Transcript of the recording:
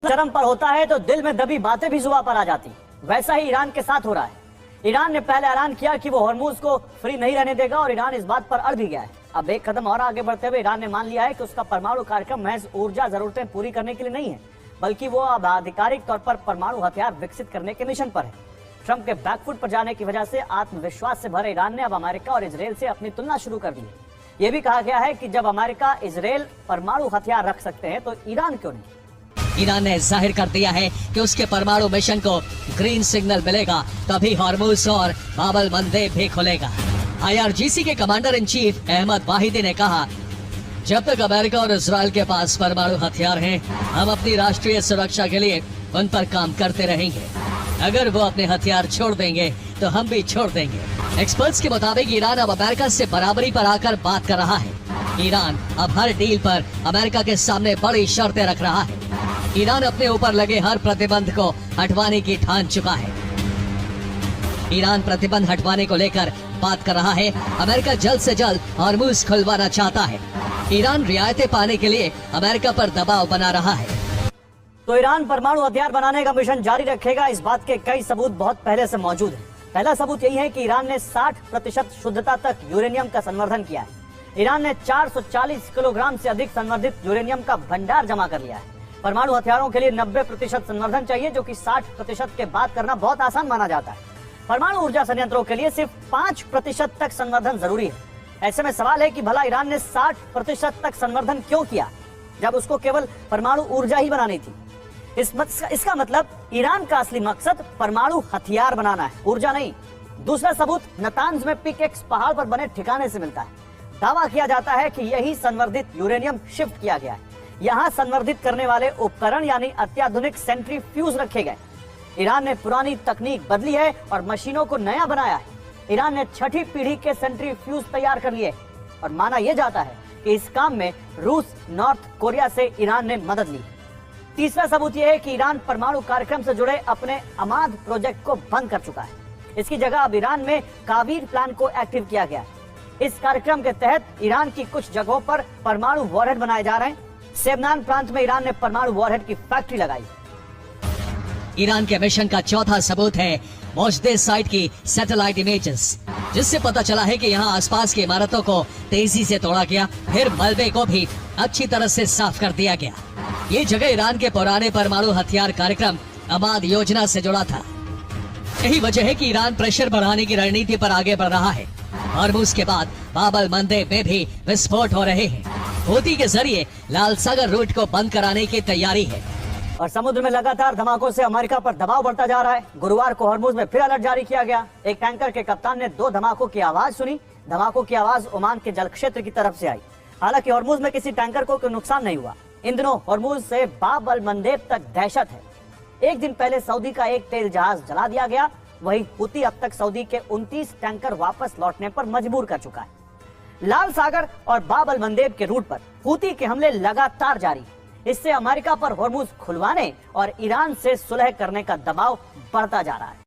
चरम पर होता है तो दिल में दबी बातें भी जुबान पर आ जाती। वैसा ही ईरान के साथ हो रहा है। ईरान ने पहले ऐलान किया कि वो हॉर्मुज को फ्री नहीं रहने देगा और ईरान इस बात पर अड़ भी गया है। अब एक कदम और आगे बढ़ते हुए ईरान ने मान लिया है कि उसका परमाणु कार्यक्रम महज ऊर्जा जरूरतें पूरी करने के लिए नहीं है, बल्कि वो अब आधिकारिक तौर पर परमाणु हथियार विकसित करने के मिशन पर है। ट्रंप के बैकफुट पर जाने की वजह से आत्मविश्वास से भरे ईरान ने अब अमेरिका और इजरायल से अपनी तुलना शुरू कर दी है। ये भी कहा गया है कि जब अमेरिका इजरायल परमाणु हथियार रख सकते हैं तो ईरान क्यों नहीं। ईरान ने जाहिर कर दिया है कि उसके परमाणु मिशन को ग्रीन सिग्नल मिलेगा तभी हॉर्मुज और बाबल मंदेब भी खुलेगा। IRGC के commander in chief Ahmad Vahidi ने कहा, जब तक अमेरिका और इजरायल के पास परमाणु हथियार हैं, हम अपनी राष्ट्रीय सुरक्षा के लिए उन पर काम करते रहेंगे। अगर वो अपने हथियार छोड़ देंगे तो हम भी छोड़ देंगे। एक्सपर्ट्स के मुताबिक ईरान अब अमेरिका से बराबरी पर आकर बात कर रहा है। ईरान अब हर डील पर अमेरिका के सामने बड़ी शर्तें रख रहा है। ईरान अपने ऊपर लगे हर प्रतिबंध को हटवाने की ठान चुका है। ईरान प्रतिबंध हटवाने को लेकर बात कर रहा है। अमेरिका जल्द से जल्द हॉर्मुज खुलवाना चाहता है। ईरान रियायतें पाने के लिए अमेरिका पर दबाव बना रहा है। तो ईरान परमाणु हथियार बनाने का मिशन जारी रखेगा, इस बात के कई सबूत बहुत पहले से मौजूद हैं। पहला सबूत यही है कि ईरान ने 60% शुद्धता तक यूरेनियम का संवर्धन किया है। ईरान ने 440 किलोग्राम से अधिक संवर्धित यूरेनियम का भंडार जमा कर लिया है। परमाणु हथियारों के लिए 90% संवर्धन चाहिए, जो कि 60% के बाद करना बहुत आसान माना जाता है। परमाणु ऊर्जा संयंत्रों के लिए सिर्फ 5% तक संवर्धन जरूरी है। ऐसे में सवाल है कि भला ईरान ने 60% तक संवर्धन क्यों किया, जब उसको केवल परमाणु ऊर्जा ही बनानी थी। इसका मतलब ईरान का असली मकसद परमाणु हथियार बनाना है, ऊर्जा नहीं। दूसरा सबूत नतान्ज में पिकेक्स पहाड़ पर बने ठिकाने से मिलता है। दावा किया जाता है कि यही संवर्धित यूरेनियम शिफ्ट किया गया है। यहाँ संवर्धित करने वाले उपकरण यानी अत्याधुनिक सेंट्रीफ्यूज रखे गए। ईरान ने पुरानी तकनीक बदली है और मशीनों को नया बनाया है। ईरान ने 6ठी पीढ़ी के सेंट्रीफ्यूज तैयार कर लिए और माना यह जाता है कि इस काम में रूस, नॉर्थ कोरिया से ईरान ने मदद ली। तीसरा सबूत यह है कि ईरान परमाणु कार्यक्रम से जुड़े अपने अमाद प्रोजेक्ट को बंद कर चुका है। इसकी जगह अब ईरान में काबीर प्लान को एक्टिव किया गया है। इस कार्यक्रम के तहत ईरान की कुछ जगहों पर परमाणु वॉरहेड बनाए जा रहे हैं। सेबनान प्रांत में ईरान ने परमाणु वॉरहेड की फैक्ट्री लगाई। ईरान के मिशन का चौथा सबूत है मोजदे साइट की सैटेलाइट इमेजेस, जिससे पता चला है कि यहाँ आसपास की इमारतों को तेजी से तोड़ा गया, फिर मलबे को भी अच्छी तरह से साफ कर दिया गया। ये जगह ईरान के पुराने परमाणु हथियार कार्यक्रम अमाद योजना से जुड़ा था। यही वजह है कि ईरान प्रेशर बढ़ाने की रणनीति पर आगे बढ़ रहा है। हॉर्मुज के बाद बाबल मंदेब में भी विस्फोट हो रहे हैं। हूती के जरिए लाल सागर रूट को बंद कराने की तैयारी है। और समुद्र में लगातार धमाकों से अमेरिका पर दबाव बढ़ता जा रहा है। गुरुवार को हॉर्मुज में फिर अलर्ट जारी किया गया। एक टैंकर के कप्तान ने 2 धमाकों की आवाज सुनी। धमाकों की आवाज ओमान के जल क्षेत्र की तरफ से आई। हालांकि हॉर्मुज में किसी टैंकर को कोई नुकसान नहीं हुआ। इन दिनों हॉर्मुज से बाब अल मंदेब तक दहशत है। एक दिन पहले सऊदी का एक तेल जहाज जला दिया गया। वहीं हूती अब तक सऊदी के 29 टैंकर वापस लौटने पर मजबूर कर चुका है। लाल सागर और बाब अल मंदेब के रूट पर हूती के हमले लगातार जारी है। इससे अमेरिका पर हॉर्मुज खुलवाने और ईरान से सुलह करने का दबाव बढ़ता जा रहा है।